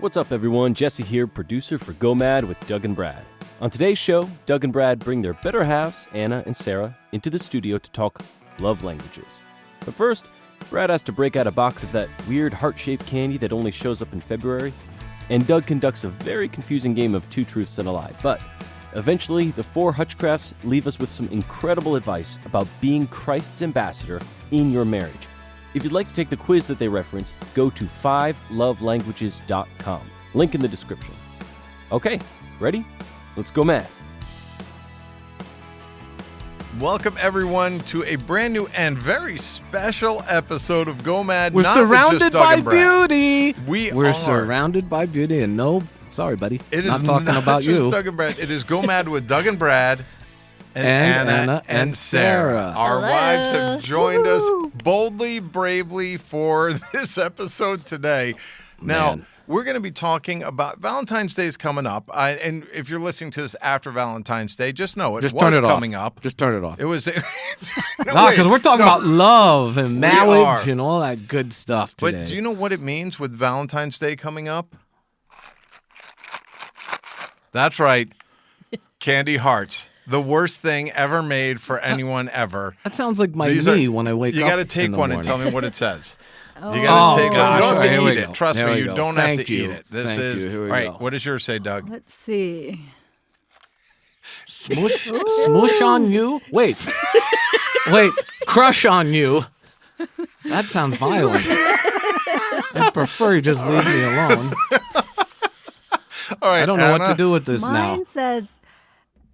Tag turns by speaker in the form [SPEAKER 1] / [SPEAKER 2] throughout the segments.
[SPEAKER 1] What's up, everyone? Jesse here, producer for Go M.A.D with Doug and Brad. On today's show, Doug and Brad bring their better halves, Anna and Sarah, into the studio to talk love languages. But first, Brad has to break out a box of that weird heart-shaped candy that only shows up in February, and Doug conducts a very confusing game of two truths and a lie. But eventually, the four Hutchcrafts leave us with some incredible advice about being Christ's ambassador in your marriage. If you'd like to take the quiz that they reference, go to 5lovelanguages.com. Link in the description. Okay, ready? Let's go mad.
[SPEAKER 2] Welcome, everyone, to a brand new and very special episode of Go M.A.D.
[SPEAKER 3] We're
[SPEAKER 2] Not
[SPEAKER 3] surrounded
[SPEAKER 2] with just Doug
[SPEAKER 3] by
[SPEAKER 2] and Brad.
[SPEAKER 3] beauty.
[SPEAKER 2] We're
[SPEAKER 3] surrounded by beauty, and no, sorry, buddy.
[SPEAKER 2] It is
[SPEAKER 3] not talking about
[SPEAKER 2] just
[SPEAKER 3] you.
[SPEAKER 2] Doug and Brad. It is Go M.A.D. with Doug and Brad and
[SPEAKER 3] Anna and Sarah.
[SPEAKER 2] Our
[SPEAKER 4] Hello.
[SPEAKER 2] wives have joined us boldly, bravely for this episode today. Now,
[SPEAKER 3] Man.
[SPEAKER 2] we're going to be talking about Valentine's Day is coming up. And if you're listening to this after Valentine's Day, just know it
[SPEAKER 3] Just
[SPEAKER 2] was
[SPEAKER 3] turn it
[SPEAKER 2] coming
[SPEAKER 3] off.
[SPEAKER 2] up.
[SPEAKER 3] Just turn it off.
[SPEAKER 2] It was.
[SPEAKER 3] Because we're talking about love and marriage
[SPEAKER 2] are.
[SPEAKER 3] and all that good stuff today.
[SPEAKER 2] But do you know what it means with Valentine's Day coming up? That's right. Candy hearts. The worst thing ever made for anyone ever.
[SPEAKER 3] That sounds like my
[SPEAKER 2] These
[SPEAKER 3] knee
[SPEAKER 2] are-
[SPEAKER 3] when I wake
[SPEAKER 2] You
[SPEAKER 3] up
[SPEAKER 2] got to take
[SPEAKER 3] in the
[SPEAKER 2] one and
[SPEAKER 3] morning.
[SPEAKER 2] tell me what it says. You
[SPEAKER 3] Oh,
[SPEAKER 2] got to take one. You
[SPEAKER 3] gosh.
[SPEAKER 2] don't have
[SPEAKER 3] Here
[SPEAKER 2] to
[SPEAKER 3] we
[SPEAKER 2] eat
[SPEAKER 3] go.
[SPEAKER 2] it. Trust
[SPEAKER 3] Here
[SPEAKER 2] me,
[SPEAKER 3] we
[SPEAKER 2] you
[SPEAKER 3] go.
[SPEAKER 2] don't have
[SPEAKER 3] Thank
[SPEAKER 2] to
[SPEAKER 3] you.
[SPEAKER 2] eat it. This
[SPEAKER 3] Thank
[SPEAKER 2] is
[SPEAKER 3] you. Here we
[SPEAKER 2] all right.
[SPEAKER 3] go.
[SPEAKER 2] What does yours say, Doug?
[SPEAKER 4] Let's see.
[SPEAKER 3] Smoosh on you? Wait, crush on you? That sounds violent. I prefer you just leave me alone.
[SPEAKER 2] All right,
[SPEAKER 3] I don't know what to
[SPEAKER 2] Anna.
[SPEAKER 3] do with this now.
[SPEAKER 4] Mine says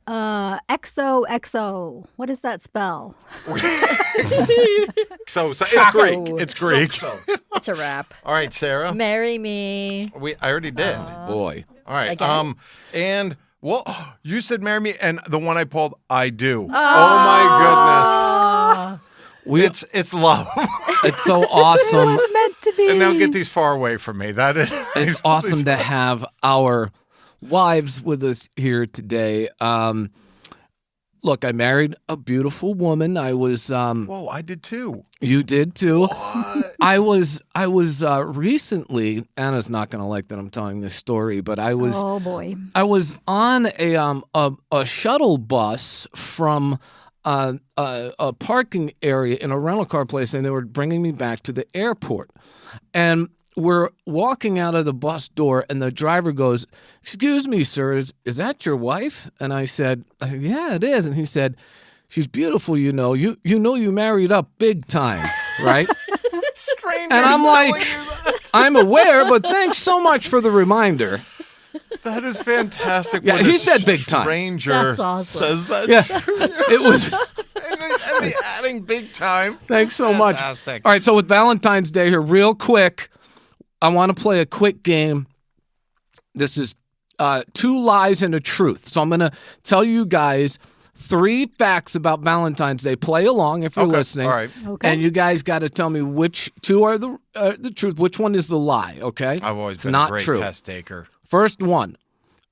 [SPEAKER 4] XOXO. What does that spell?
[SPEAKER 2] So it's Greek. It's Greek.
[SPEAKER 5] It's a wrap.
[SPEAKER 2] All right, Sarah.
[SPEAKER 5] Marry me.
[SPEAKER 2] I already did.
[SPEAKER 3] Boy.
[SPEAKER 2] All right.
[SPEAKER 5] Again?
[SPEAKER 2] And well, you said marry me, and the one I pulled, I do. Oh my goodness. It's love.
[SPEAKER 3] It's so awesome.
[SPEAKER 4] It's meant to be.
[SPEAKER 2] And now get these far away from me. That is.
[SPEAKER 3] It's awesome to have our wives with us here today. Look, I married a beautiful woman. I was
[SPEAKER 2] Whoa, I did too.
[SPEAKER 3] you did too. I was recently, Anna's not going to like that I'm telling this story, but I was
[SPEAKER 4] Oh boy.
[SPEAKER 3] I was on a shuttle bus from a parking area in a rental car place, and they were bringing me back to the airport. And we're walking out of the bus door, and the driver goes, "Excuse me, sir, is that your wife?" And I said, "Yeah, it is." And he said, "She's beautiful, you know. You know you married up big time, right?"
[SPEAKER 2] Strangers
[SPEAKER 3] And I'm
[SPEAKER 2] telling
[SPEAKER 3] like,
[SPEAKER 2] you that.
[SPEAKER 3] "I'm aware, but thanks so much for the reminder."
[SPEAKER 2] That is fantastic.
[SPEAKER 3] Yeah,
[SPEAKER 2] when
[SPEAKER 3] he
[SPEAKER 2] a
[SPEAKER 3] said big time.
[SPEAKER 2] Stranger
[SPEAKER 5] That's awesome.
[SPEAKER 2] says that.
[SPEAKER 3] Yeah, it was.
[SPEAKER 2] And they adding big time.
[SPEAKER 3] Thanks so much.
[SPEAKER 2] Fantastic.
[SPEAKER 3] All right, so with Valentine's Day here, real quick, I want to play a quick game. This is two lies and a truth. So I'm going to tell you guys 3 facts about Valentine's Day. Play along if you're
[SPEAKER 2] Okay,
[SPEAKER 3] listening.
[SPEAKER 2] all right.
[SPEAKER 4] Okay.
[SPEAKER 3] And you guys got to tell me which 2 are the truth, which one is the lie, okay?
[SPEAKER 2] I've always
[SPEAKER 3] It's
[SPEAKER 2] been
[SPEAKER 3] not
[SPEAKER 2] a great
[SPEAKER 3] true.
[SPEAKER 2] test taker.
[SPEAKER 3] First one.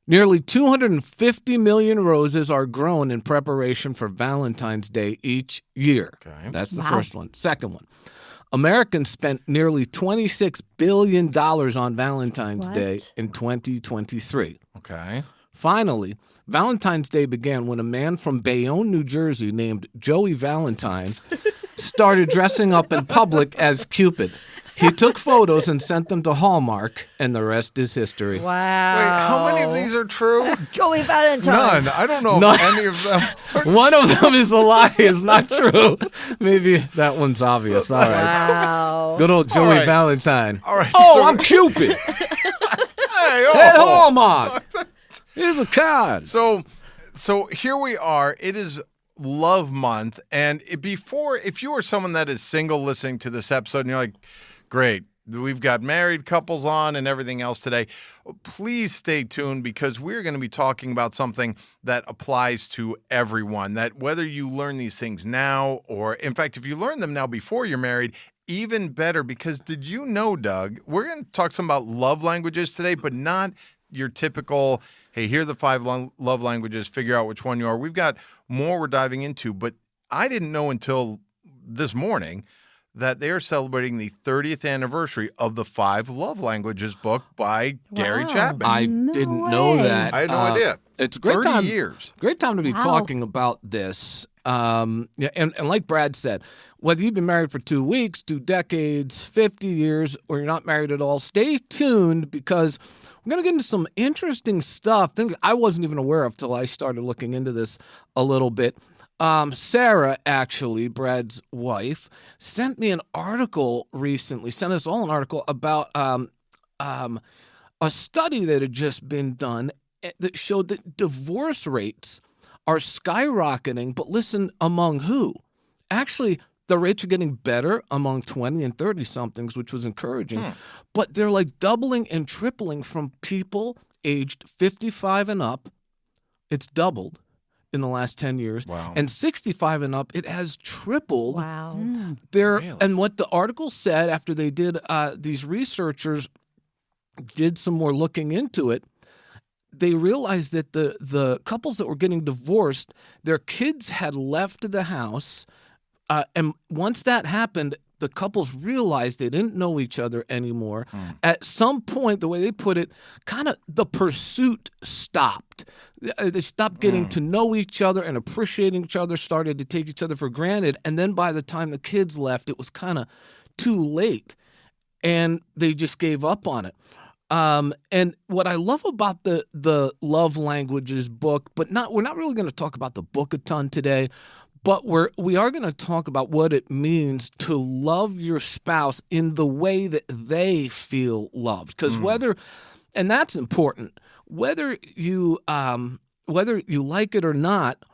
[SPEAKER 3] Nearly 250 million roses are grown in preparation for Valentine's Day each year.
[SPEAKER 2] Okay.
[SPEAKER 3] That's the
[SPEAKER 4] Wow.
[SPEAKER 3] first one. Second one. Americans spent nearly $26 billion on Valentine's
[SPEAKER 4] What?
[SPEAKER 3] Day in 2023.
[SPEAKER 2] Okay.
[SPEAKER 3] Finally, Valentine's Day began when a man from Bayonne, New Jersey named Joey Valentine started dressing up in public as Cupid. He took photos and sent them to Hallmark, and the rest is history.
[SPEAKER 5] Wow.
[SPEAKER 2] Wait, how many of these are true?
[SPEAKER 5] Joey Valentine.
[SPEAKER 2] None. I don't know
[SPEAKER 3] None.
[SPEAKER 2] if any of them.
[SPEAKER 3] One of them is a lie, is not true. Maybe that one's obvious. All right.
[SPEAKER 5] Wow.
[SPEAKER 3] Good old Joey
[SPEAKER 2] All right.
[SPEAKER 3] Valentine.
[SPEAKER 2] All right.
[SPEAKER 3] Oh,
[SPEAKER 2] so-
[SPEAKER 3] I'm Cupid.
[SPEAKER 2] Hey,
[SPEAKER 3] Hey, Hallmark. Here's a card.
[SPEAKER 2] So here we are. It is Love Month, and if you are someone that is single listening to this episode, and you're like, great, we've got married couples on and everything else today, please stay tuned because we're going to be talking about something that applies to everyone. That whether you learn these things now, or in fact, if you learn them now before you're married, even better. Because did you know, Doug, we're going to talk some about love languages today, but not your typical, hey, here are the 5 love languages, figure out which one you are. We've got more we're diving into, but I didn't know until this morning that they are celebrating the 30th anniversary of the 5 Love Languages book by Gary
[SPEAKER 5] Wow.
[SPEAKER 2] Chapman.
[SPEAKER 3] I
[SPEAKER 4] No
[SPEAKER 3] didn't know
[SPEAKER 4] way.
[SPEAKER 3] that.
[SPEAKER 2] I had no idea.
[SPEAKER 3] It's a great
[SPEAKER 2] 30
[SPEAKER 3] time.
[SPEAKER 2] years.
[SPEAKER 3] Great time to be
[SPEAKER 4] Wow.
[SPEAKER 3] talking about this. Yeah, and like Brad said, whether you've been married for 2 weeks, 2 decades, 50 years, or you're not married at all, stay tuned because we're going to get into some interesting stuff, things I wasn't even aware of till I started looking into this a little bit. Sarah, actually, Brad's wife, sent me an article recently, sent us all an article about a study that had just been done that showed that divorce rates are skyrocketing, but listen, among who? Actually, the rates are getting better among 20 and 30-somethings, which was encouraging. But they're like doubling and tripling from people aged 55 and up. It's doubled in the last 10 years.
[SPEAKER 2] Wow.
[SPEAKER 3] And 65 and up, it has tripled.
[SPEAKER 5] Wow.
[SPEAKER 2] Really?
[SPEAKER 3] And what the article said after they did, these researchers did some more looking into it, they realized that the couples that were getting divorced, their kids had left the house. And once that happened, the couples realized they didn't know each other anymore. At some point, the way they put it, kind of the pursuit stopped. They stopped getting to know each other and appreciating each other, started to take each other for granted. And then by the time the kids left, it was kind of too late. And they just gave up on it. And what I love about the Love Languages book, but we're not really going to talk about the book a ton today, but we are going to talk about what it means to love your spouse in the way that they feel loved. Because and that's important, whether you like it or not,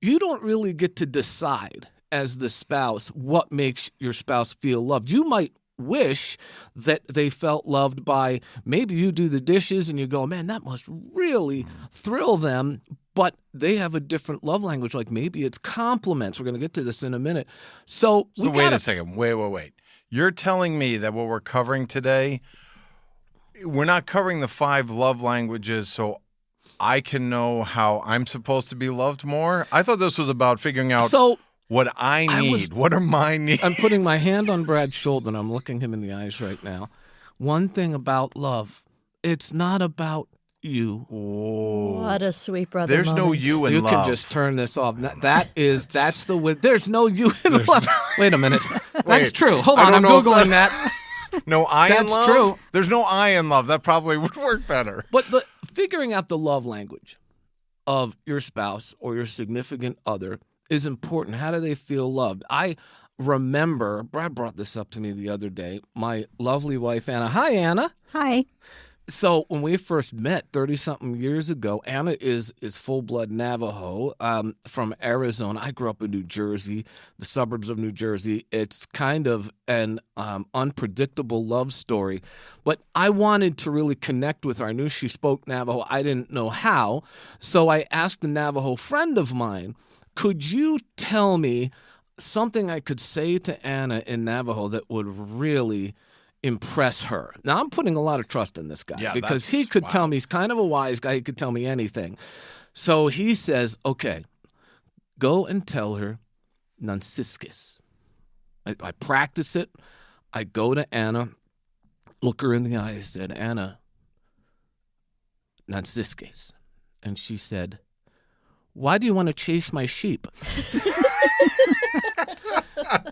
[SPEAKER 3] you don't really get to decide as the spouse what makes your spouse feel loved. You might wish that they felt loved by, maybe you do the dishes and you go, man, that must really thrill them, but they have a different love language. Like maybe it's compliments. We're going to get to this in a minute. So
[SPEAKER 2] wait a second. Wait. You're telling me that what we're covering today, we're not covering the 5 love languages so I can know how I'm supposed to be loved more? I thought this was about figuring out what I need. What are my needs?
[SPEAKER 3] I'm putting my hand on Brad's shoulder and I'm looking him in the eyes right now. One thing about love, it's not about you.
[SPEAKER 5] What a sweet brother
[SPEAKER 2] There's no
[SPEAKER 5] moment.
[SPEAKER 2] you in
[SPEAKER 3] You
[SPEAKER 2] love.
[SPEAKER 3] can just turn this off. That's the way. There's no you in love. Wait a minute. That's true. Hold on. I'm
[SPEAKER 2] don't know if
[SPEAKER 3] Googling that.
[SPEAKER 2] No I in
[SPEAKER 3] That's
[SPEAKER 2] love?
[SPEAKER 3] true.
[SPEAKER 2] There's no I in love. That probably would work better.
[SPEAKER 3] But figuring out the love language of your spouse or your significant other is important. How do they feel loved? I remember, Brad brought this up to me the other day, my lovely wife, Anna. Hi, Anna.
[SPEAKER 4] Hi.
[SPEAKER 3] So when we first met 30-something years ago, Anna is full-blood Navajo from Arizona. I grew up in New Jersey, the suburbs of New Jersey. It's kind of an unpredictable love story. But I wanted to really connect with her. I knew she spoke Navajo. I didn't know how. So I asked a Navajo friend of mine, could you tell me something I could say to Anna in Navajo that would really impress her? Now, I'm putting a lot of trust in this guy because he could tell me, he's kind of a wise guy. He could tell me anything. So he says, okay, go and tell her Nansiskis. I practice it. I go to Anna, look her in the eye. I said, Anna, Nansiskis. And she said, why do you want to chase my sheep?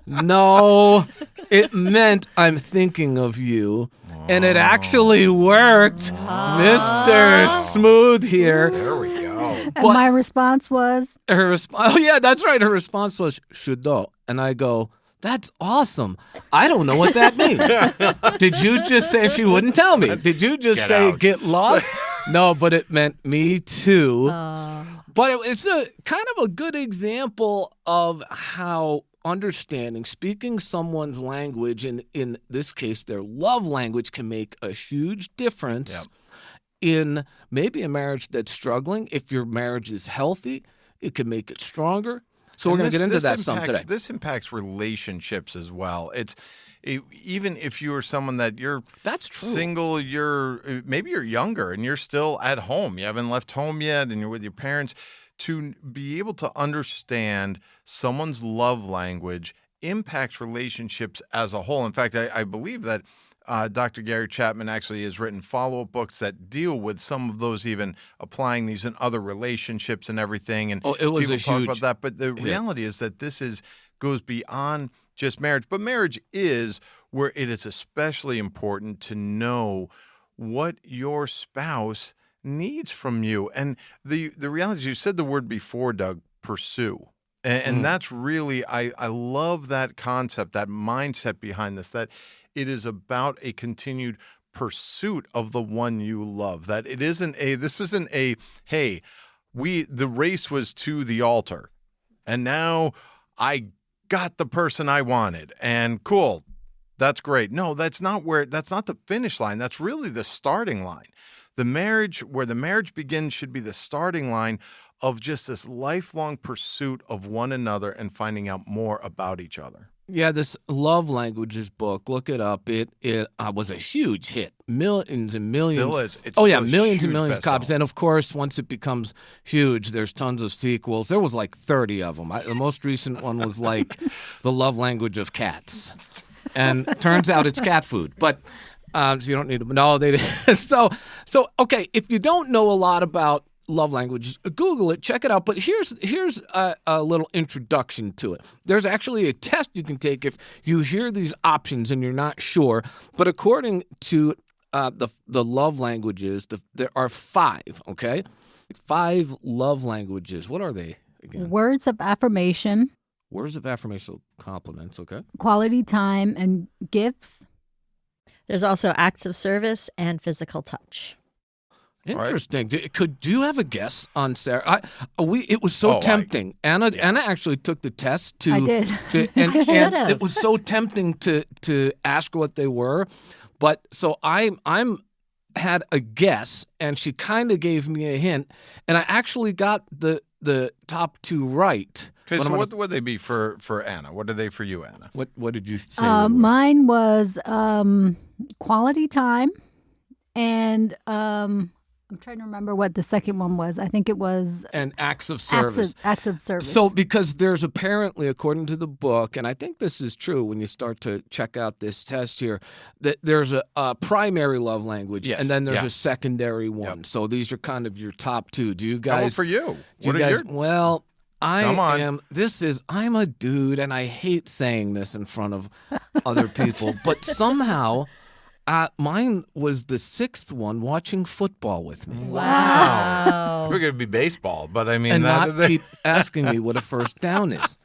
[SPEAKER 3] No, it meant I'm thinking of you. And it actually worked. Mr. Smooth here.
[SPEAKER 2] There we go.
[SPEAKER 4] And my response was,
[SPEAKER 3] Oh, yeah, that's right. Her response was, Shudo. And I go, that's awesome. I don't know what that means. Did you just say she wouldn't tell me? Did you just
[SPEAKER 2] Get
[SPEAKER 3] say
[SPEAKER 2] out.
[SPEAKER 3] get lost? No, but it meant me too. But it's a kind of a good example of how speaking someone's language, and in this case, their love language, can make a huge difference in maybe a marriage that's struggling. If your marriage is healthy, it can make it stronger. So we're going to get into that some today.
[SPEAKER 2] This impacts relationships as well. Even if you are someone that
[SPEAKER 3] That's true.
[SPEAKER 2] single, maybe you're younger and you're still at home. You haven't left home yet and you're with your parents. To be able to understand someone's love language impacts relationships as a whole. In fact, I believe that Dr. Gary Chapman actually has written follow-up books that deal with some of those, even applying these in other relationships and everything. And
[SPEAKER 3] it was
[SPEAKER 2] people
[SPEAKER 3] a
[SPEAKER 2] talk
[SPEAKER 3] huge
[SPEAKER 2] about that. But the
[SPEAKER 3] hit.
[SPEAKER 2] reality is that this goes beyond just marriage. But marriage is where it is especially important to know what your spouse needs from you. And the reality is, you said the word before, Doug, pursue. And that's really, I love that concept, that mindset behind this, that it is about a continued pursuit of the one you love. That this isn't a, hey, the race was to the altar and now I got the person I wanted and cool, that's great. No, that's not the finish line. That's really the starting line. Where the marriage begins should be the starting line of just this lifelong pursuit of one another and finding out more about each other.
[SPEAKER 3] Yeah, this Love Languages book, look it up. It was a huge hit. Millions and millions.
[SPEAKER 2] Still is. It's
[SPEAKER 3] still
[SPEAKER 2] millions
[SPEAKER 3] and millions of copies. And of course, once it becomes huge, there's tons of sequels. There was like 30 of them. The most recent one was like The Love Language of Cats. And it turns out it's cat food. But so you don't need to know. So okay, if you don't know a lot about love languages, Google it, check it out. But here's a little introduction to it. There's actually a test you can take if you hear these options and you're not sure. But according to the love languages, there are 5. Okay, 5 love languages. What are they again?
[SPEAKER 4] Words of affirmation,
[SPEAKER 3] Words of affirmation, compliments. Okay,
[SPEAKER 4] quality time, and gifts.
[SPEAKER 5] There's also acts of service and physical touch.
[SPEAKER 3] Interesting. Do you have a guess on Sarah? It was so tempting. Anna actually took the test to.
[SPEAKER 4] I did.
[SPEAKER 3] And
[SPEAKER 5] should've.
[SPEAKER 3] it was so tempting to ask what they were, but so I'm had a guess, and she kind of gave me a hint, and I actually got the top 2 right.
[SPEAKER 2] Okay, so what would they be for Anna? What are they for you, Anna?
[SPEAKER 3] What did you say? They were?
[SPEAKER 4] Mine was quality time, and I'm trying to remember what the second one was. I think it was
[SPEAKER 3] And acts of service.
[SPEAKER 4] Acts of service.
[SPEAKER 3] So, because there's apparently, according to the book, and I think this is true when you start to check out this test here, that there's a primary love language,
[SPEAKER 2] Yes,
[SPEAKER 3] and then there's
[SPEAKER 2] yeah.
[SPEAKER 3] a secondary one.
[SPEAKER 2] Yep.
[SPEAKER 3] So these are kind of your top 2. Do you
[SPEAKER 2] How about
[SPEAKER 3] guys?
[SPEAKER 2] for you?
[SPEAKER 3] Do you
[SPEAKER 2] What are
[SPEAKER 3] guys?
[SPEAKER 2] your?
[SPEAKER 3] Well,
[SPEAKER 2] Come on.
[SPEAKER 3] I'm a dude, and I hate saying this in front of other people, but somehow. Mine was the 6th one, watching football with me.
[SPEAKER 2] I figured it'd be baseball, but I mean,
[SPEAKER 3] And not keep asking me what a first down is.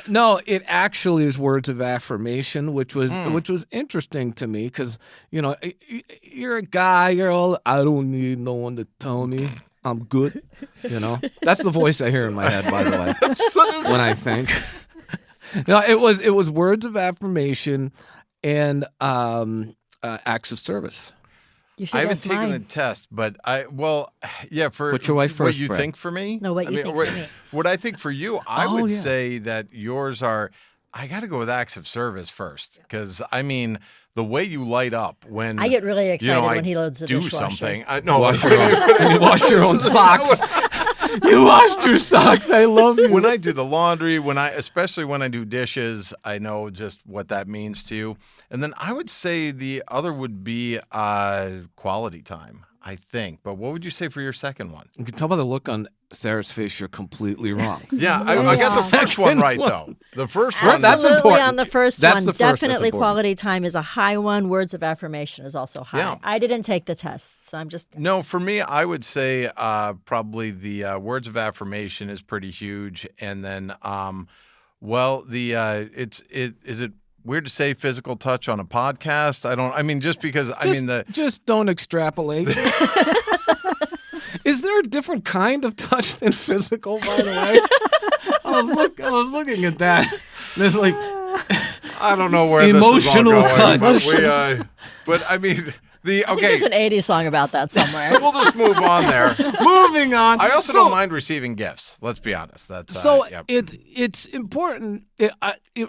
[SPEAKER 3] No, it actually is words of affirmation, which was interesting to me because, you're a guy, you're all, I don't need no one to tell me I'm good. That's the voice I hear in my head, by the way, when I think. No, it was words of affirmation and acts of service.
[SPEAKER 5] You should
[SPEAKER 2] I haven't
[SPEAKER 5] guess
[SPEAKER 2] taken the
[SPEAKER 5] mine.
[SPEAKER 2] test, but for
[SPEAKER 3] Put your wife first,
[SPEAKER 2] what you
[SPEAKER 3] Brad.
[SPEAKER 2] think for me?
[SPEAKER 5] No, what you think for me.
[SPEAKER 2] What I think for you, I
[SPEAKER 3] Oh,
[SPEAKER 2] would
[SPEAKER 3] yeah.
[SPEAKER 2] say that yours are. I got to go with acts of service first, because I mean the way you light up when
[SPEAKER 5] I get really excited
[SPEAKER 2] I
[SPEAKER 5] when he loads the
[SPEAKER 2] do
[SPEAKER 5] dishwasher.
[SPEAKER 2] something.
[SPEAKER 3] You wash your own socks. You washed your socks. I love you.
[SPEAKER 2] When I do the laundry, especially when I do dishes, I know just what that means to you. And then I would say the other would be quality time, I think. But what would you say for your second one?
[SPEAKER 3] You can tell by the look on Sarah's face you're completely wrong.
[SPEAKER 2] Yeah, I got the first one right, though. The first one.
[SPEAKER 3] That's
[SPEAKER 5] Absolutely
[SPEAKER 3] important.
[SPEAKER 5] on the first
[SPEAKER 3] That's
[SPEAKER 5] one.
[SPEAKER 3] the first. That's
[SPEAKER 5] Definitely
[SPEAKER 3] important.
[SPEAKER 5] quality time is a high one. Words of affirmation is also high.
[SPEAKER 2] Yeah.
[SPEAKER 5] I didn't take the test, so I'm just...
[SPEAKER 2] No, for me, I would say probably the words of affirmation is pretty huge. And then, is it weird to say physical touch on a podcast?
[SPEAKER 3] Just don't extrapolate. Is there a different kind of touch than physical, by the way? I was looking at that. And it's like
[SPEAKER 2] I don't know where
[SPEAKER 3] Emotional
[SPEAKER 2] this is all going,
[SPEAKER 3] touch.
[SPEAKER 2] But I mean,
[SPEAKER 5] I think there's an 80s song about that somewhere.
[SPEAKER 2] So we'll just move on there.
[SPEAKER 3] moving on.
[SPEAKER 2] I also don't mind receiving gifts. Let's be honest. That's yep.
[SPEAKER 3] It's important. It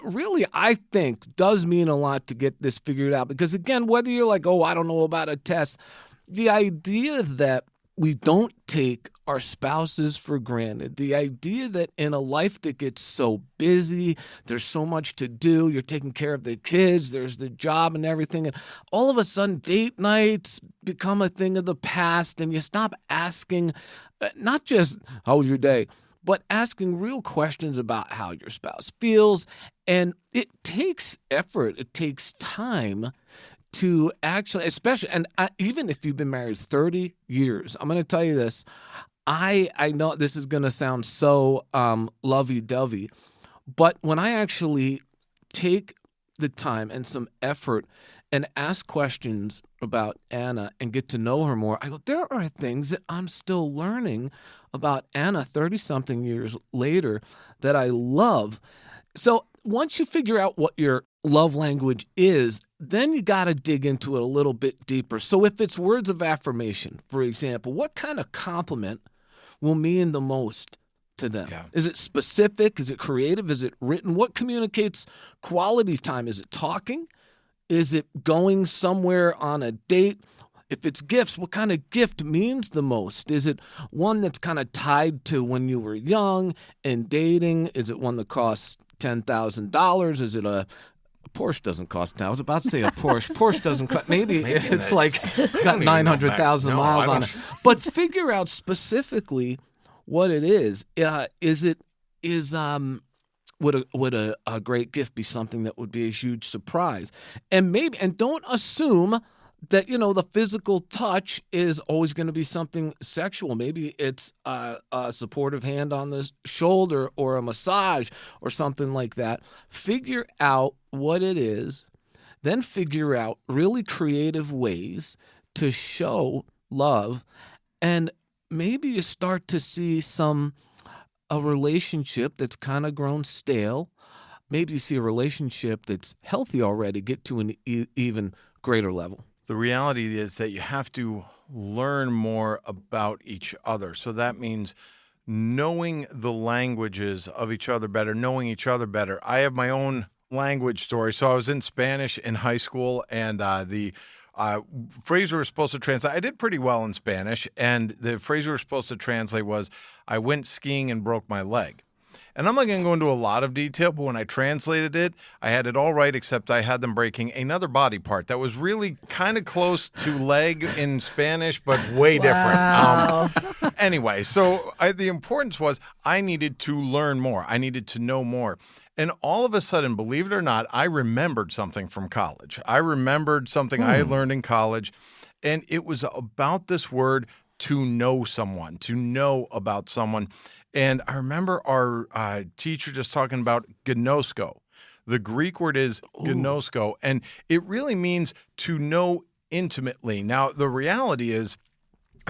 [SPEAKER 3] really, I think, does mean a lot to get this figured out because again, whether you're like, oh, I don't know about a test, the idea that we don't take our spouses for granted. The idea that in a life that gets so busy, there's so much to do, you're taking care of the kids, there's the job and everything, and all of a sudden date nights become a thing of the past, and you stop asking, not just, how was your day? But asking real questions about how your spouse feels. And it takes effort. It takes time to actually, especially, and even if you've been married 30 years, I'm going to tell you this. I know this is going to sound so lovey-dovey, but when I actually take the time and some effort and ask questions about Anna and get to know her more, I go, there are things that I'm still learning about Anna 30-something years later that I love. So once you figure out what your love language is, then you got to dig into it a little bit deeper. So if it's words of affirmation, for example, what kind of compliment will mean the most to them?
[SPEAKER 2] Yeah.
[SPEAKER 3] Is it specific? Is it creative? Is it written? What communicates quality time? Is it talking? Is it going somewhere on a date? If it's gifts, what kind of gift means the most? Is it one that's kind of tied to when you were young and dating? Is it one that costs $10,000? Is it a Porsche doesn't cost? I was about to say a Porsche. Porsche doesn't cost. Maybe it's like got 900,000 miles on it. But figure out specifically what it is. Would a great gift be something that would be a huge surprise? And don't assume that, the physical touch is always going to be something sexual. Maybe it's a supportive hand on the shoulder or a massage or something like that. Figure out what it is, then figure out really creative ways to show love, and maybe you start to see a relationship that's kind of grown stale. Maybe you see a relationship that's healthy already get to an even greater level.
[SPEAKER 2] The reality is that you have to learn more about each other. So that means knowing the languages of each other better, knowing each other better. I have my own language story. So I was in Spanish in high school, and the phrase we were supposed to translate, I did pretty well in Spanish, and the phrase we were supposed to translate was, I went skiing and broke my leg. And I'm not going to go into a lot of detail, but when I translated it, I had it all right, except I had them breaking another body part that was really kind of close to leg in Spanish, but way different. Anyway, so the importance was I needed to learn more. I needed to know more. And all of a sudden, believe it or not, I remembered something from college. I remembered something I had learned in college, and it was about this word, to know someone, to know about someone. And I remember our teacher just talking about gnosko. The Greek word is gnosko, and it really means to know intimately. Now, the reality is,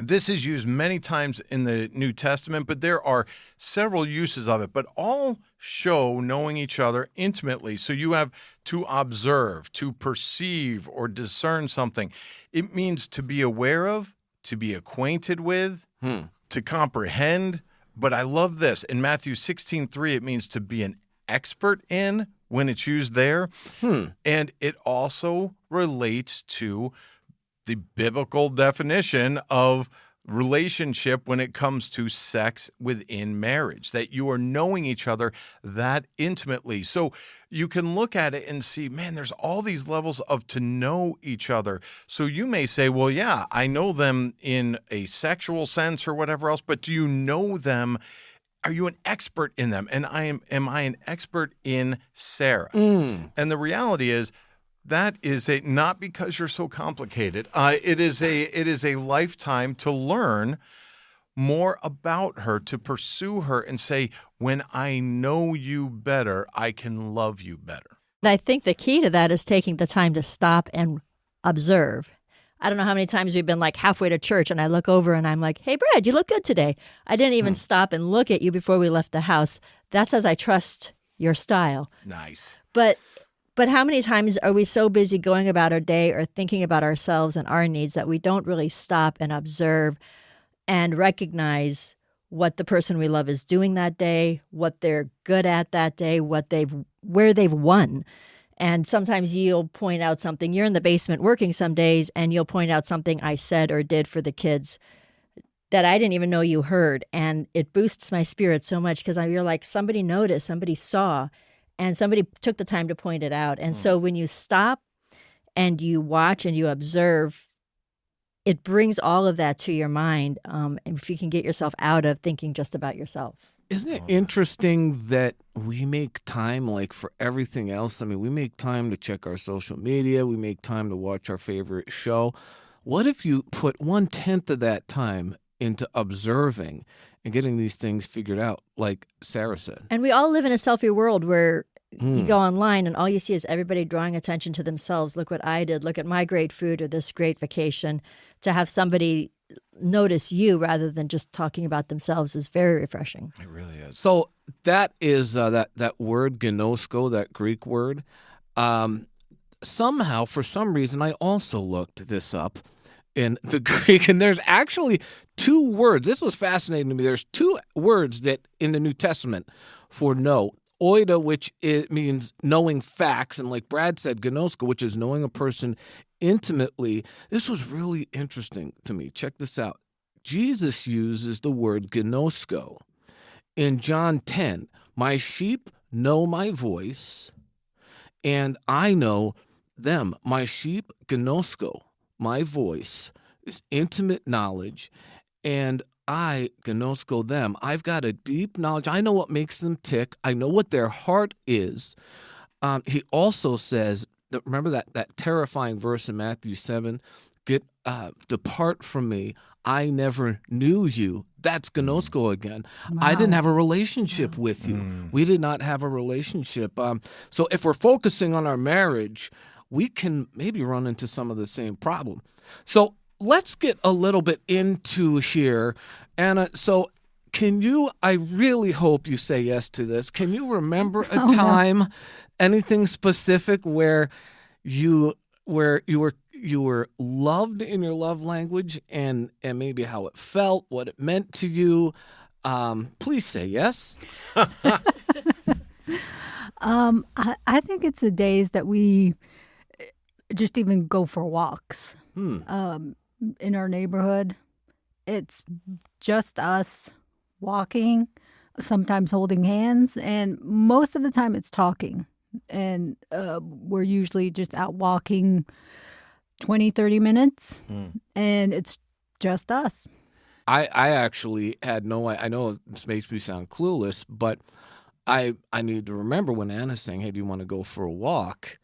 [SPEAKER 2] this is used many times in the New Testament, but there are several uses of it, but all show knowing each other intimately. So you have to observe, to perceive, or discern something. It means to be aware of, to be acquainted with, to comprehend. But I love this. In Matthew 16:3, it means to be an expert in when it's used there. And it also relates to the biblical definition of relationship when it comes to sex within marriage, that you are knowing each other that intimately. So you can look at it and see, man, there's all these levels of to know each other. So you may say, well, yeah, I know them in a sexual sense or whatever else, but do you know them? Are you an expert in them? And am I an expert in Sarah? And the reality is, that is not because you're so complicated. It is a lifetime to learn more about her, to pursue her and say, when I know you better, I can love you better.
[SPEAKER 5] And I think the key to that is taking the time to stop and observe. I don't know how many times we've been like halfway to church and I look over and I'm like, hey, Brad, you look good today. I didn't even stop and look at you before we left the house. That says I trust your style.
[SPEAKER 2] Nice.
[SPEAKER 5] But how many times are we so busy going about our day or thinking about ourselves and our needs that we don't really stop and observe and recognize what the person we love is doing that day, what they're good at that day, where they've won. And sometimes you'll point out something. You're in the basement working some days, and you'll point out something I said or did for the kids that I didn't even know you heard. And it boosts my spirit so much because you're like, somebody noticed, somebody saw, and somebody took the time to point it out. And so when you stop and you watch and you observe, it brings all of that to your mind. If you can get yourself out of thinking just about yourself.
[SPEAKER 3] Isn't it interesting that we make time like for everything else? I mean, we make time to check our social media. We make time to watch our favorite show. What if you put 1/10 of that time into observing and getting these things figured out, like Sarah said?
[SPEAKER 5] And we all live in a selfie world where you go online and all you see is everybody drawing attention to themselves. Look what I did. Look at my great food or this great vacation. To have somebody notice you rather than just talking about themselves is very refreshing.
[SPEAKER 2] It really is.
[SPEAKER 3] So that is that word gnosko, that Greek word. Somehow, for some reason, I also looked this up in the Greek, and there's actually 2 words. This was fascinating to me. There's 2 words that in the New Testament for know. Oida, which means knowing facts, and like Brad said, gnosko, which is knowing a person intimately. This was really interesting to me. Check this out. Jesus uses the word gnosko in John 10. My sheep know my voice, and I know them. My sheep gnosko, my voice, is intimate knowledge, and I gnosko them. I've got a deep knowledge. I know what makes them tick. I know what their heart is. He also says, remember that terrifying verse in Matthew 7, depart from me. I never knew you. That's gnosko again.
[SPEAKER 4] Wow.
[SPEAKER 3] I didn't have a relationship with you. We did not have a relationship. So if we're focusing on our marriage, we can maybe run into some of the same problem. So let's get a little bit into here. Anna, so can you, I really hope you say yes to this. Can you remember a time, anything specific where you were loved in your love language and maybe how it felt, what it meant to you? Please say yes.
[SPEAKER 4] I think it's the days that we just even go for walks in our neighborhood. It's just us walking, sometimes holding hands, and most of the time it's talking. And we're usually just out walking 20, 30 minutes, and it's just us.
[SPEAKER 3] I actually had I know this makes me sound clueless, but I need to remember when Anna's saying, hey, do you want to go for a walk?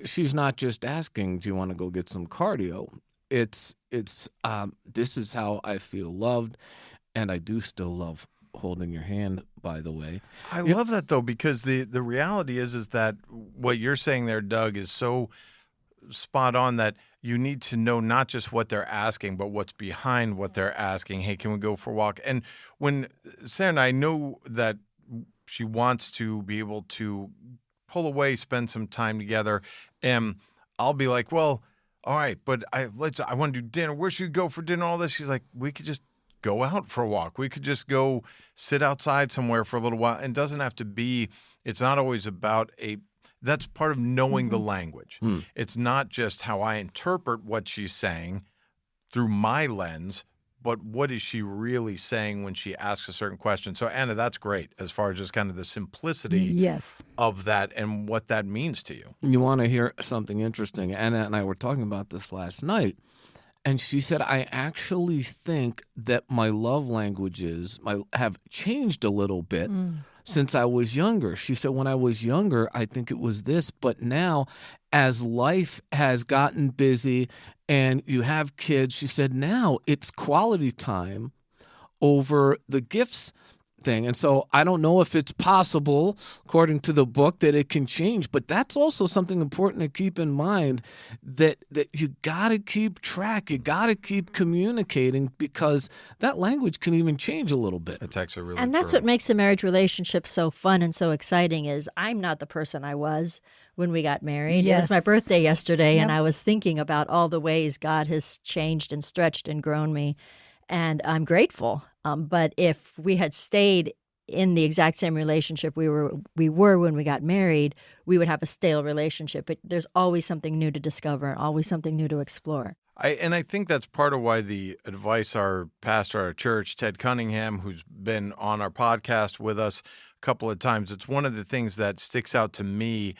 [SPEAKER 3] She's not just asking, do you want to go get some cardio? It's this is how I feel loved, and I do still love holding your hand, by the way.
[SPEAKER 2] I love that, though, because the reality is that what you're saying there, Doug, is so spot on that you need to know not just what they're asking, but what's behind what they're asking. Hey, can we go for a walk? And when Sarah and I know that she wants to be able to pull away, spend some time together, and I'll be like, well, all right, but I want to do dinner. Where should we go for dinner? All this. She's like, we could just go out for a walk. We could just go sit outside somewhere for a little while. And it doesn't have to be, it's not always about that's part of knowing the language. It's not just how I interpret what she's saying through my lens, but what is she really saying when she asks a certain question? So, Anna, that's great as far as just kind of the simplicity of that and what that means to you.
[SPEAKER 3] You want to hear something interesting? Anna and I were talking about this last night, and she said, I actually think that my love languages have changed a little bit since I was younger. She said, when I was younger, I think it was this, but now as life has gotten busy and you have kids, she said, now it's quality time over the gifts thing. And so I don't know if it's possible, according to the book, that it can change, but that's also something important to keep in mind, that you got to keep track, you got to keep communicating, because that language can even change a little bit.
[SPEAKER 2] That's actually really
[SPEAKER 5] And that's
[SPEAKER 2] true.
[SPEAKER 5] what makes a marriage relationship so fun and so exciting is I'm not the person I was when we got married. It was my birthday yesterday, and I was thinking about all the ways God has changed and stretched and grown me, and I'm grateful. But if we had stayed in the exact same relationship we were when we got married, we would have a stale relationship. But there's always something new to discover, always something new to explore.
[SPEAKER 2] I think that's part of why the advice our pastor at our church, Ted Cunningham, who's been on our podcast with us a couple of times, it's one of the things that sticks out to me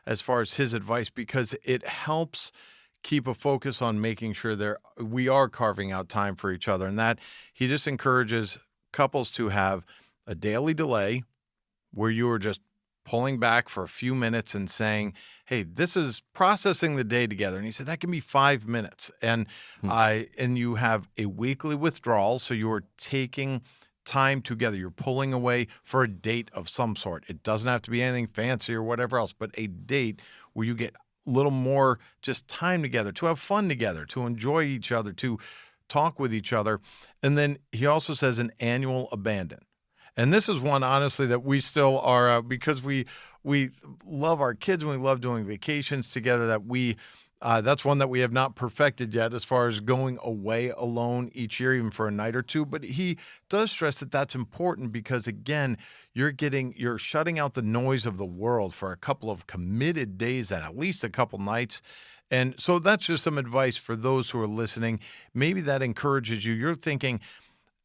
[SPEAKER 2] as far as his advice, because it helps keep a focus on making sure we are carving out time for each other. And that he just encourages couples to have a daily delay where you are just pulling back for a few minutes and saying, hey, this is processing the day together. And he said that can be 5 minutes. And you have a weekly withdrawal. So you're taking time together. You're pulling away for a date of some sort. It doesn't have to be anything fancy or whatever else, but a date where you get a little more just time together, to have fun together, to enjoy each other, to talk with each other. And then he also says an annual abandon. And this is one, honestly, that we still are, because we love our kids and we love doing vacations together, that's one that we have not perfected yet as far as going away alone each year, even for a night or two. But he does stress that that's important because, again, you're shutting out the noise of the world for a couple of committed days and at least a couple nights. And so that's just some advice for those who are listening. Maybe that encourages you. You're thinking,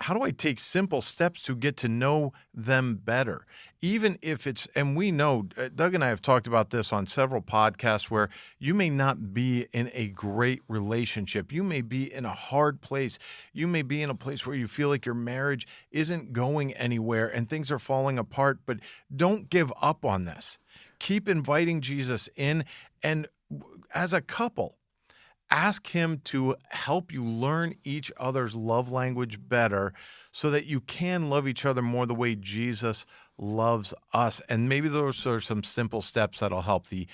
[SPEAKER 2] how do I take simple steps to get to know them better? Even if and we know, Doug and I have talked about this on several podcasts, where you may not be in a great relationship. You may be in a hard place. You may be in a place where you feel like your marriage isn't going anywhere and things are falling apart, but don't give up on this. Keep inviting Jesus in, and as a couple, ask him to help you learn each other's love language better so that you can love each other more the way Jesus loves us. And maybe those are some simple steps that'll help: the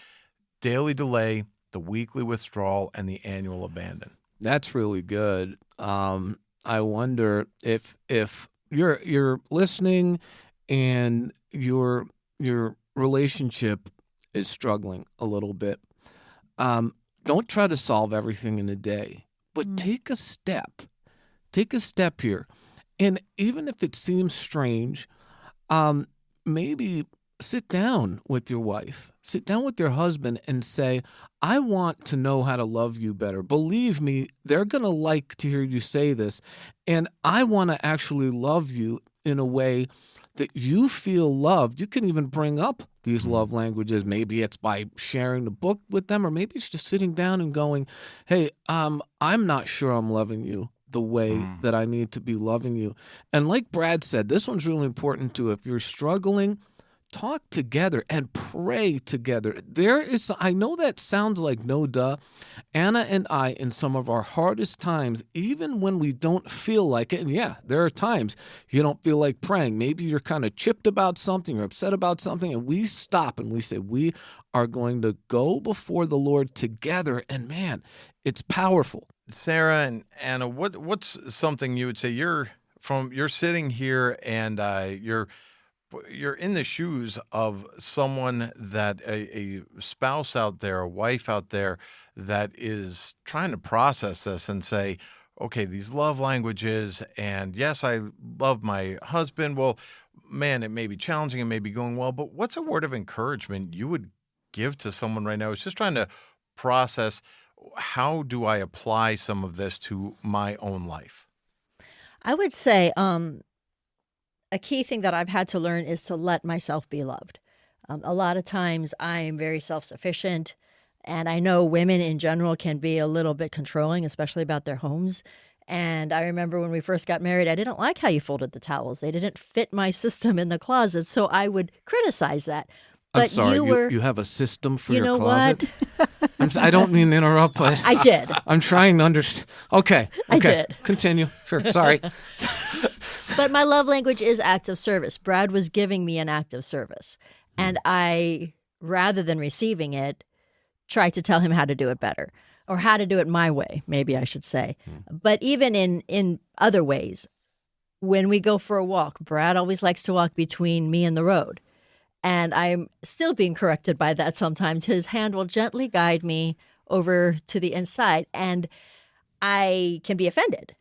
[SPEAKER 2] daily delay, the weekly withdrawal, and the annual abandon.
[SPEAKER 3] That's really good. I wonder if you're listening and your relationship is struggling a little bit. Don't try to solve everything in a day, but take a step. Take a step here. And even if it seems strange, maybe sit down with your wife, sit down with your husband and say, I want to know how to love you better. Believe me, they're going to like to hear you say this. And I want to actually love you in a way that you feel loved. You can even bring up these love languages. Maybe it's by sharing the book with them, or maybe it's just sitting down and going, hey, I'm not sure I'm loving you the way that I need to be loving you. And like Brad said, this one's really important too. If you're struggling, talk together and pray together. I know that sounds like no duh. Anna and I, in some of our hardest times, even when we don't feel like it, and yeah, there are times you don't feel like praying. Maybe you're kind of chipped about something or upset about something, and we stop and we say, we are going to go before the Lord together. And man, it's powerful.
[SPEAKER 2] Sarah and Anna, what's something you would say? You're sitting here and you're in the shoes of someone that a spouse out there, a wife out there that is trying to process this and say, okay, these love languages, and yes, I love my husband. Well, man, it may be challenging, it may be going well, but what's a word of encouragement you would give to someone right now who's just trying to process, how do I apply some of this to my own life?
[SPEAKER 5] I would say a key thing that I've had to learn is to let myself be loved. A lot of times I am very self-sufficient, and I know women in general can be a little bit controlling, especially about their homes. And I remember when we first got married, I didn't like how you folded the towels. They didn't fit my system in the closet, so I would criticize that. But
[SPEAKER 3] I'm sorry, you have a system for your closet?
[SPEAKER 5] What?
[SPEAKER 3] I don't mean to interrupt, but
[SPEAKER 5] I did.
[SPEAKER 3] I'm trying to understand. Okay.
[SPEAKER 5] I did.
[SPEAKER 3] Continue. Sure. Sorry.
[SPEAKER 5] But my love language is acts of service. Brad was giving me an act of service. And I, rather than receiving it, tried to tell him how to do it better, or how to do it my way, maybe I should say. But even in other ways, when we go for a walk, Brad always likes to walk between me and the road. And I'm still being corrected by that sometimes. His hand will gently guide me over to the inside, and I can be offended.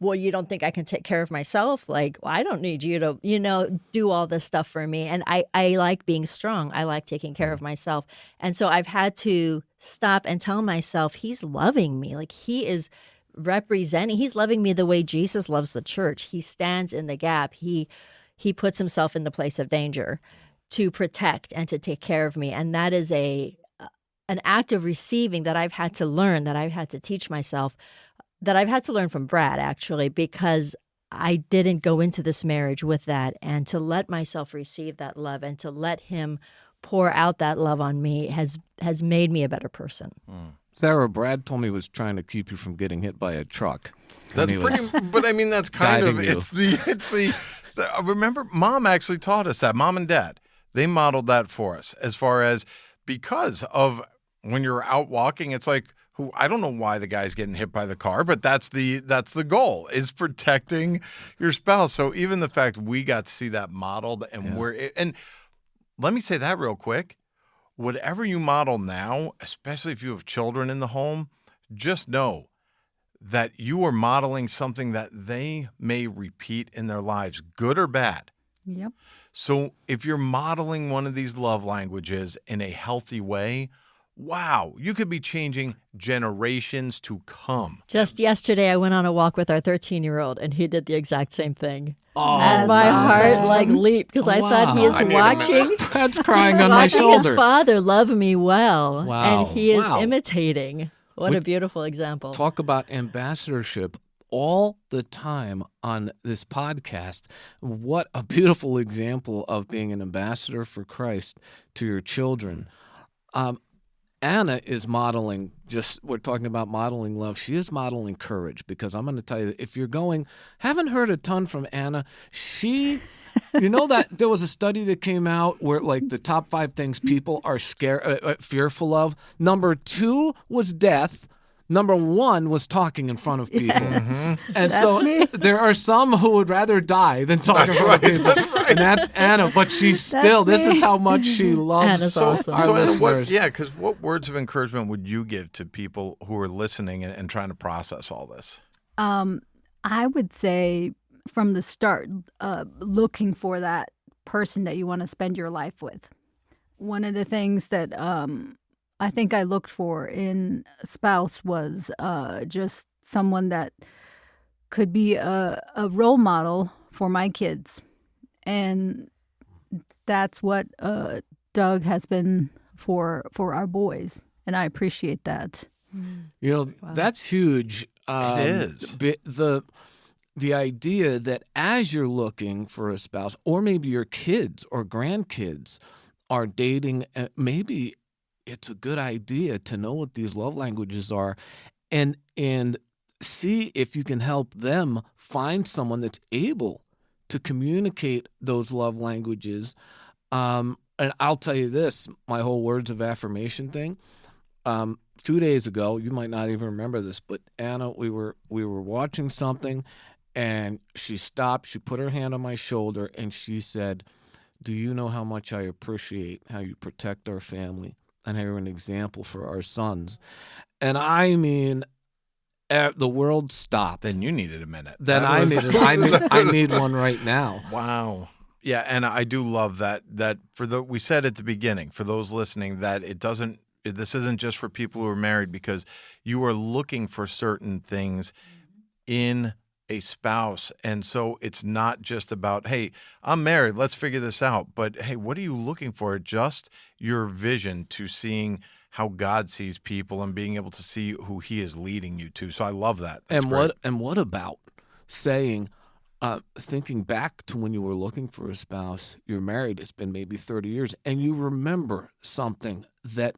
[SPEAKER 5] Well, you don't think I can take care of myself? Like, well, I don't need you to, do all this stuff for me. And I like being strong. I like taking care of myself. And so I've had to stop and tell myself he's loving me. Like he is he's loving me the way Jesus loves the church. He stands in the gap. He puts himself in the place of danger to protect and to take care of me. And that is an act of receiving that I've had to learn, that I've had to teach myself, that I've had to learn from Brad, actually, because I didn't go into this marriage with that. And to let myself receive that love and to let him pour out that love on me has made me a better person.
[SPEAKER 3] Sarah, Brad told me he was trying to keep you from getting hit by a truck.
[SPEAKER 2] That's pretty, but I mean, that's kind of,
[SPEAKER 3] guiding you.
[SPEAKER 2] it's the, remember, Mom actually taught us that, Mom and Dad, they modeled that for us as far as, because of when you're out walking, it's like, I don't know why the guy's getting hit by the car, but that's the goal, is protecting your spouse. So even the fact we got to see that modeled, and and let me say that real quick, whatever you model now, especially if you have children in the home, just know that you are modeling something that they may repeat in their lives, good or bad.
[SPEAKER 4] Yep.
[SPEAKER 2] So if you're modeling one of these love languages in a healthy way, wow, you could be changing generations to come.
[SPEAKER 5] Just yesterday, I went on a walk with our 13-year-old, and he did the exact same thing.
[SPEAKER 3] Oh,
[SPEAKER 5] and my heart leaped because I thought he is watching.
[SPEAKER 3] Brad's crying on my
[SPEAKER 5] watching
[SPEAKER 3] shoulder.
[SPEAKER 5] his father love me well,
[SPEAKER 3] Wow.
[SPEAKER 5] and he is
[SPEAKER 3] Wow.
[SPEAKER 5] imitating. What a beautiful example.
[SPEAKER 3] Talk about ambassadorship all the time on this podcast. What a beautiful example of being an ambassador for Christ to your children. Anna is modeling, we're talking about modeling love. She is modeling courage, because I'm going to tell you, if you're haven't heard a ton from Anna, you know that there was a study that came out where like the top 5 things people are fearful of. Number 2 was death. Number 1 was talking in front of people. Mm-hmm. And so there are some who would rather die than talk in front of people. And that's Anna, but she's still, this is how much she loves
[SPEAKER 5] Anna's awesome.
[SPEAKER 3] our listeners.
[SPEAKER 2] Because what words of encouragement would you give to people who are listening and trying to process all this?
[SPEAKER 4] I would say from the start, looking for that person that you want to spend your life with. One of the things that I think I looked for in a spouse was just someone that could be a role model for my kids. And that's what Doug has been for our boys. And I appreciate that.
[SPEAKER 3] You know, that's huge.
[SPEAKER 2] It is.
[SPEAKER 3] The idea that as you're looking for a spouse, or maybe your kids or grandkids are dating, maybe it's a good idea to know what these love languages are and see if you can help them find someone that's able to communicate those love languages. And I'll tell you this, my whole words of affirmation thing, 2 days ago, you might not even remember this, but Anna, we were watching something, and she stopped, she put her hand on my shoulder, and she said, "Do you know how much I appreciate how you protect our family and how you're an example for our sons?" And I mean, the world stopped.
[SPEAKER 2] Then you needed a minute.
[SPEAKER 3] Then I need one right now.
[SPEAKER 2] Wow. Yeah, and I do love that we said at the beginning, for those listening, that this isn't just for people who are married, because you are looking for certain things in a spouse. And so it's not just about, hey, I'm married, let's figure this out. But hey, what are you looking for? Just your vision to seeing how God sees people and being able to see who he is leading you to. So I love that. That's great.
[SPEAKER 3] What about saying, thinking back to when you were looking for a spouse, you're married, it's been maybe 30 years, and you remember something that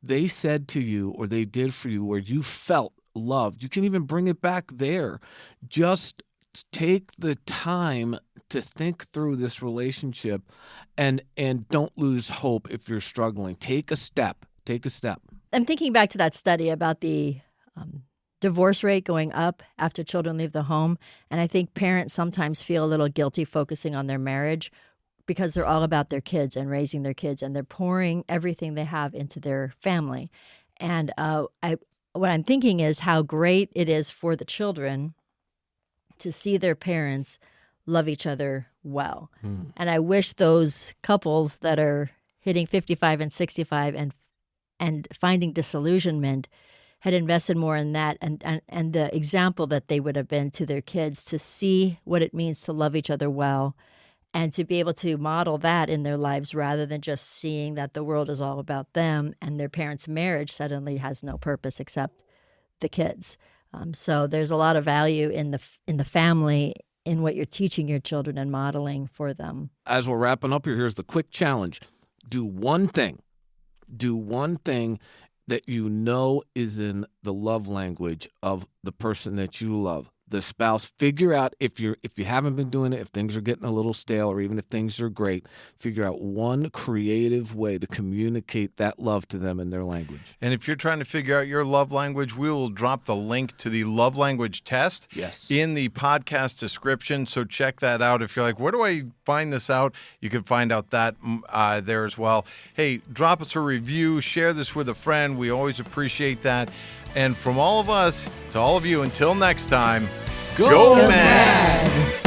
[SPEAKER 3] they said to you or they did for you where you felt loved. You can even bring it back there. Just take the time to think through this relationship and don't lose hope if you're struggling. Take a step.
[SPEAKER 5] I'm thinking back to that study about the divorce rate going up after children leave the home. And I think parents sometimes feel a little guilty focusing on their marriage because they're all about their kids and raising their kids, and they're pouring everything they have into their family. And what I'm thinking is how great it is for the children to see their parents love each other well. And I wish those couples that are hitting 55 and 65 and and finding disillusionment, had invested more in that and the example that they would have been to their kids to see what it means to love each other well and to be able to model that in their lives rather than just seeing that the world is all about them and their parents' marriage suddenly has no purpose except the kids. So there's a lot of value in the family, in what you're teaching your children and modeling for them.
[SPEAKER 3] As we're wrapping up here, here's the quick challenge. Do one thing that you know is in the love language of the person that you love, the spouse. Figure out if you haven't been doing it, if things are getting a little stale, or even if things are great, figure out one creative way to communicate that love to them in their language.
[SPEAKER 2] And if you're trying to figure out your love language, we will drop the link to the love language test in the podcast description. So check that out. If you're like, where do I find this out? You can find out that there as well. Hey, drop us a review. Share this with a friend. We always appreciate that. And from all of us to all of you, until next time, Go M.A.D.